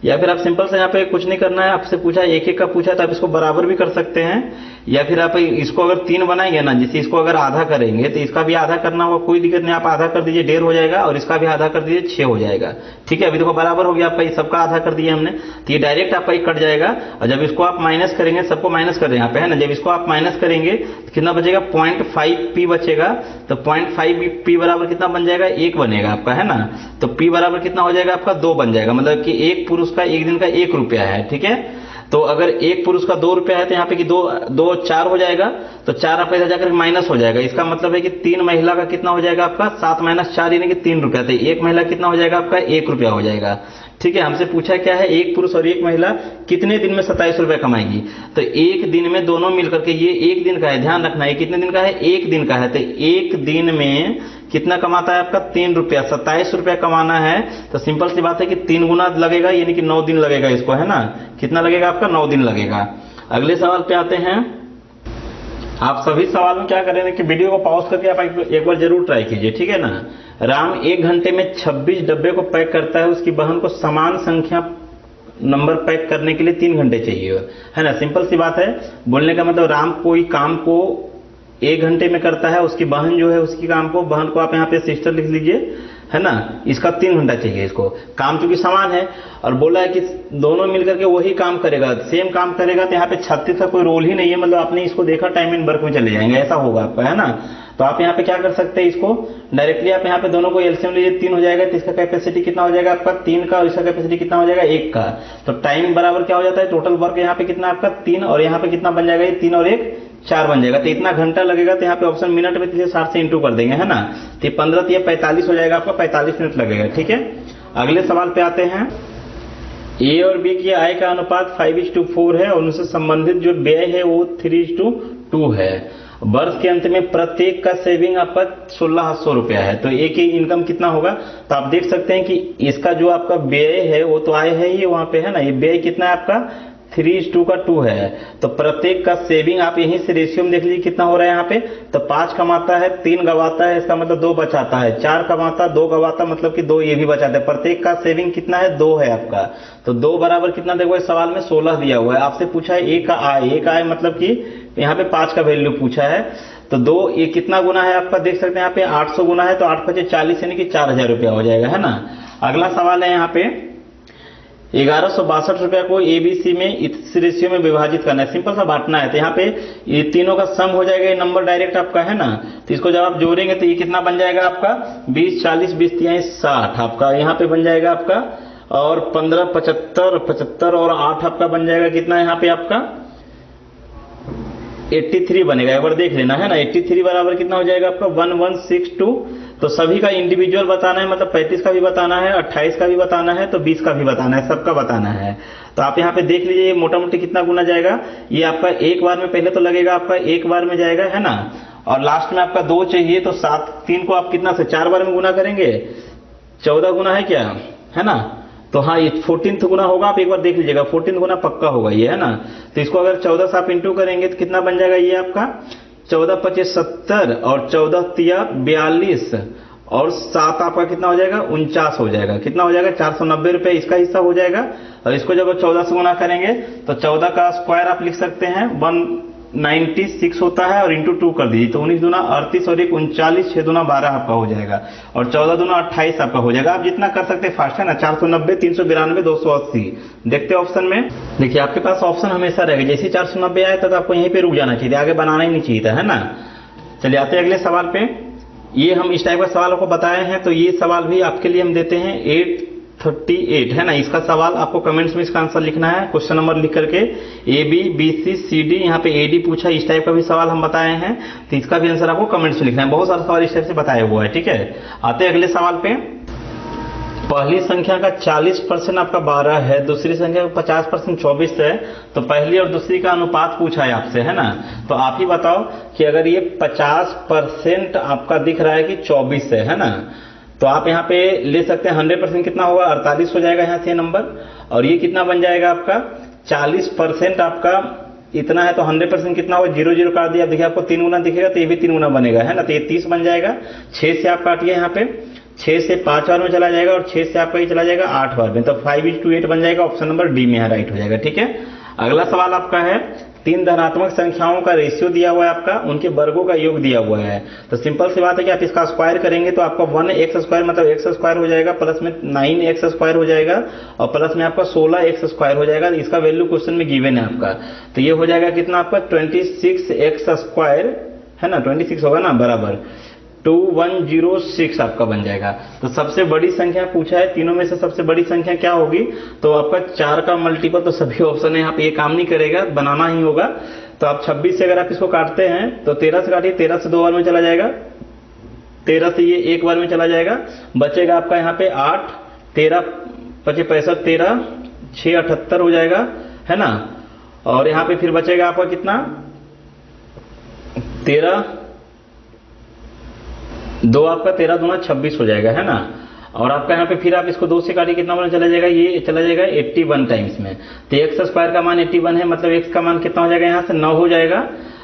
या फिर आप सिंपल से यहाँ पे कुछ नहीं करना है, आपसे पूछा एक एक का पूछा तो आप इसको बराबर भी कर सकते हैं, या फिर आप इसको अगर 3 बनाएंगे ना, जैसे इसको अगर आधा करेंगे तो इसका भी आधा करना होगा, कोई दिक्कत नहीं, आप आधा कर दीजिए 1.5 हो जाएगा, और इसका भी आधा कर दीजिए 6 हो जाएगा, ठीक है। अभी देखो बराबर हो गया आपका, सबका आधा कर दिया हमने, तो ये डायरेक्ट आपका एक कट जाएगा। और जब इसको आप माइनस करेंगे, सबको माइनस कर रहे हैं यहाँ पे, है ना, जब इसको आप माइनस करेंगे तो कितना बचेगा, 0.5p बचेगा। तो 0.5p बराबर कितना बन जाएगा, 1 बनेगा आपका, है ना। तो p बराबर कितना हो जाएगा आपका, 2 बन जाएगा, मतलब कि एक पुरुष का एक दिन का 1 रुपया है, ठीक है। तो अगर एक पुरुष का 2 रुपया है तो यहाँ पे कि 2 4 हो जाएगा, तो 4 आपका इधर जाकर माइनस हो जाएगा। इसका मतलब है कि 3 महिला का कितना हो जाएगा आपका, 7 - 4 यानी कि 3 रुपया, तो एक महिला कितना हो जाएगा आपका, 1 रुपया हो जाएगा, ठीक है। हमसे पूछा क्या है, एक पुरुष और एक महिला कितने दिन में 27 रुपया कमाएगी। तो एक दिन में दोनों मिलकर के, ये एक दिन का है, ध्यान रखना है कितने दिन का है, एक दिन का है। तो एक दिन में कितना कमाता है आपका, 3 रुपया, 27 रुपया कमाना है। तो सिंपल सी बात है कि 3 गुना लगेगा, यानी कि 9 दिन लगेगा इसको, है ना। कितना लगेगा आपका, 9 दिन लगेगा। अगले सवाल पे आते हैं। आप सभी सवाल में क्या करेंगे कि वीडियो को पॉज करके आप एक बार जरूर ट्राई कीजिए, ठीक है ना। राम 1 घंटे में 26 डब्बे को पैक करता है, उसकी बहन को समान संख्या नंबर पैक करने के लिए 3 घंटे चाहिए, है ना। सिंपल सी बात है, बोलने का मतलब राम कोई काम को 1 घंटे में करता है, उसकी बहन जो है उसकी काम को, बहन को आप यहाँ पे सिस्टर लिख लीजिए, है ना, इसका 3 घंटा चाहिए इसको। काम चूंकि समान है और बोला है कि दोनों मिलकर के वही काम करेगा, सेम काम करेगा, तो यहाँ पे 36 का कोई रोल ही नहीं है, मतलब आपने इसको देखा टाइम इन वर्क में चले जाएंगे, ऐसा होगा आपका, है ना। तो आप यहाँ पे क्या कर सकते हैं, इसको डायरेक्टली आप यहाँ पे दोनों को एलसीएम लीजिए, 3 हो जाएगा, तो इसका कैपेसिटी कितना हो जाएगा आपका 3 का, और इसका कैपेसिटी कितना हो जाएगा 1 का। तो टाइम बराबर क्या हो जाता है, टोटल वर्क यहाँ पे कितना आपका 3, और यहाँ पे कितना बन जाएगा, ये 3 और 1 4 बन जाएगा। तो इतना घंटा लगेगा, तो यहाँ पे ऑप्शन मिनट में 60 से इंटू कर देंगे, है ना। तो 15 तो 45 हो जाएगा आपका, 45 मिनट लगेगा, ठीक है। अगले सवाल पे आते हैं। ए और बी की आय का अनुपात 5:4 है और उनसे संबंधित जो व्यय है वो 3:2 है। वर्ष के अंत में प्रत्येक का सेविंग आपका 1600 रुपया है, तो एक ही इनकम कितना होगा। तो आप देख सकते हैं कि इसका जो आपका व्यय है वो तो आय है ही वहां पे, है ना। ये व्यय कितना है आपका 3:2 है। तो प्रत्येक का सेविंग आप यहीं से रेशियो में देख लीजिए कितना हो रहा है यहाँ पे। तो 5 कमाता है, 3 गवाता है, इसका मतलब 2 बचाता है, 4 कमाता 2 गवाता, मतलब कि 2 ये भी बचाता है। प्रत्येक का सेविंग कितना है 2 है आपका। तो 2 बराबर कितना देखो इस सवाल में 16 दिया हुआ है। आपसे पूछा है ए का आय मतलब कि यहाँ पे 5 का वैल्यू पूछा है। तो 2 ये कितना गुना है आपका, देख सकते हैं यहाँ पे 800 गुना है, तो 8 × 40 यानी कि 4000 रुपया हो जाएगा, है ना। अगला सवाल है यहाँ पे 1162 रुपया को एबीसी में इस रेशियो में विभाजित करना है, सिंपल सा बांटना है। तो यहाँ पे ये तीनों का सम हो जाएगा, ये नंबर डायरेक्ट आपका, है ना। तो इसको जब आप जोड़ेंगे तो ये कितना बन जाएगा आपका 20 40 20 23 60 आपका यहाँ पे बन जाएगा आपका, और 15 75 75 और 8 आपका बन जाएगा कितना यहाँ पे आपका 83 बनेगा। एक बार देख लेना, है ना। 83 बराबर कितना हो जाएगा आपका 1162। तो सभी का इंडिविजुअल बताना है, मतलब 35 का भी बताना है, 28 का भी बताना है, तो 20 का भी बताना है, सबका बताना है। तो आप यहाँ पे देख लीजिए मोटा मोटी कितना गुना जाएगा। ये आपका एक बार में पहले तो लगेगा आपका एक बार में जाएगा, है ना। और लास्ट में आपका 2 चाहिए, तो 7 3 को आप कितना से 4 बार में गुना करेंगे, 14 गुना है क्या, है ना। तो हाँ ये 14th गुना होगा, आप एक बार देख लीजिएगा 14th गुना पक्का होगा ये, है ना। तो इसको अगर 14 से आप इंटू करेंगे तो कितना बन जाएगा ये आपका 14 × 5 = 70 और 14 × 42 और 7 आपका कितना हो जाएगा 49 हो जाएगा। कितना हो जाएगा 490 रुपए इसका हिस्सा हो जाएगा। और इसको जब 14 से गुना करेंगे तो 14 का स्क्वायर आप लिख सकते हैं 196 होता है, और इंटू 2 कर दीजिए तो 19 दूना 38 और 1 39 6 दूना 12 आपका हो जाएगा, और 14 दूना 28 आपका हो जाएगा। आप जितना कर सकते हैं फास्ट, है ना। 490 392 280 देखते हैं ऑप्शन में। देखिए आपके पास ऑप्शन हमेशा रहेगा, जैसे 490 आए तो आपको यहीं पे रुक जाना चाहिए, आगे बनाना ही नहीं चाहिए था, है ना। चलिए आते हैं अगले सवाल पे। ये हम इस टाइप का सवाल आपको बताए हैं, तो ये सवाल भी आपके लिए हम देते हैं 838, है ना। इसका सवाल आपको कमेंट्स में इसका आंसर लिखना है, क्वेश्चन नंबर लिख करके AB BC CD, यहाँ पे AD पूछा, इस टाइप का भी सवाल हम बताए हैं, तो इसका भी आंसर आपको कमेंट्स में लिखना है। बहुत सारा सवाल इस टाइप से बताया हुआ है, ठीक है। आते हैं अगले सवाल पे। पहली संख्या का 40% आपका 12 है, दूसरी संख्या का 50% 24 है, तो पहली और दूसरी का अनुपात पूछा है आपसे, है ना। तो आप ही बताओ कि अगर ये 50% आपका दिख रहा है कि 24 है ना, तो आप यहाँ पे ले सकते हैं 100% कितना होगा 48 हो जाएगा यहाँ से नंबर, और ये कितना बन जाएगा आपका 40% आपका इतना है, तो 100% कितना होगा 0 0 काट दिया। देखिए आपको 3 गुना दिखेगा, तो ये भी 3 गुना बनेगा, है ना। तो ये 30 बन जाएगा। 6 से आप काटिए यहाँ पे, 6 से 5 बार में चला जाएगा, और 6 से आपका ये चला जाएगा 8 बार में, तो 5:8 बन जाएगा। ऑप्शन नंबर डी में राइट हो जाएगा, ठीक है। अगला सवाल आपका है 3 धनात्मक संख्याओं का रेशियो दिया हुआ है आपका, उनके वर्गों का योग दिया हुआ है। तो सिंपल सी बात है कि आप इसका स्क्वायर करेंगे तो आपका 1x² मतलब x² हो जाएगा, प्लस में 9x² हो जाएगा, और प्लस में आपका 16x² हो जाएगा। इसका वैल्यू क्वेश्चन में गिवन है आपका, तो ये हो जाएगा कितना आपका 26x², है ना। 26 होगा ना, बराबर 2106 आपका बन जाएगा। तो सबसे बड़ी संख्या पूछा है, तीनों में से सबसे बड़ी संख्या क्या होगी, तो आपका 4 का मल्टीपल, तो सभी ऑप्शन है यहाँ पे, ये काम नहीं करेगा, बनाना ही होगा। तो आप 26 से अगर आप इसको काटते हैं तो 13 से काटिए, 13 से 2 बार में चला जाएगा, 13 से ये 1 बार में चला जाएगा, बचेगा आपका यहाँ पे 8 13 25 65 13 6 78 हो जाएगा, है ना। और यहाँ पे फिर बचेगा आपका कितना 13 2 आपका 13 दूना 26 हो जाएगा, है ना। और आपका यहाँ पे फिर आप इसको 2 से काटिए, कितना मान चला जाएगा, ये चला जाएगा 81 टाइम्स में। तो x² का मान 81 है, मतलब x का मान कितना हो जाएगा यहाँ से 9 हो जाएगा।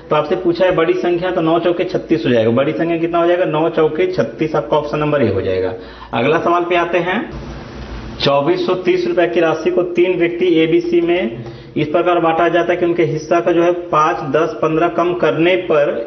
तो आपसे पूछा है बड़ी संख्या, तो 9 चौके 36 हो जाएगा। बड़ी संख्या कितना हो जाएगा 9 चौके 36, आपका ऑप्शन नंबर ए हो जाएगा। अगला सवाल पे आते हैं। 2430 रुपए की राशि को 3 व्यक्ति ABC में इस प्रकार बांटा जाता है कि उनके हिस्सा का जो है 5 10 15 कम करने पर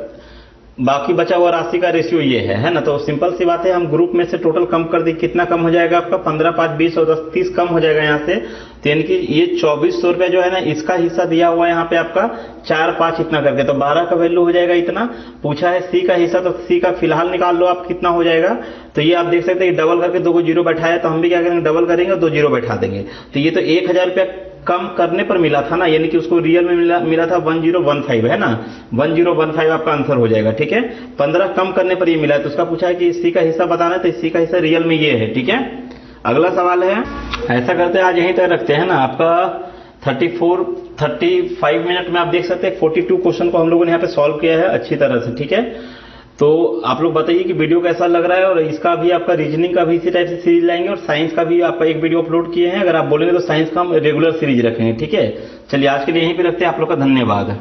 बाकी बचा हुआ राशि का रेशियो ये है ना। तो सिंपल सी बात है, हम ग्रुप में से टोटल कम कर दी, कितना कम हो जाएगा आपका, 15, 5, 20 और 10, 30 कम हो जाएगा यहाँ से। तो यानी कि ये 2400 रुपया जो है ना, इसका हिस्सा दिया हुआ है यहाँ पे आपका 4, 5 इतना करके, तो 12 का वैल्यू हो जाएगा इतना। पूछा है सी का हिस्सा, तो सी का फिलहाल निकाल लो आप कितना हो जाएगा। तो ये आप देख सकते हैं डबल करके 2 को जीरो बैठाया, तो हम भी क्या करेंगे, डबल करेंगे और 2 जीरो बैठा देंगे। तो ये तो 1000 रुपया कम करने पर मिला था ना, यानी कि उसको रियल में मिला था 1015 है ना, 1015 आपका आंसर हो जाएगा। ठीक है, 15 कम करने पर ये मिला है। तो उसका पूछा है कि इसी का हिस्सा बताना है, तो इसी का हिस्सा रियल में ये है। ठीक है, अगला सवाल है, ऐसा करते हैं आज यहीं तक रखते हैं ना। आपका 35 मिनट में आप देख सकते हैं 42 क्वेश्चन को हम लोगों ने यहाँ पे सॉल्व किया है अच्छी तरह से। ठीक है, तो आप लोग बताइए कि वीडियो कैसा लग रहा है, और इसका भी आपका रीजनिंग का भी इसी टाइप से सीरीज लाएंगे, और साइंस का भी आपका एक वीडियो अपलोड किए हैं। अगर आप बोलेंगे तो साइंस का हम रेगुलर सीरीज रखेंगे। ठीक है, चलिए आज के लिए यहीं पे रखते हैं। आप लोग का धन्यवाद।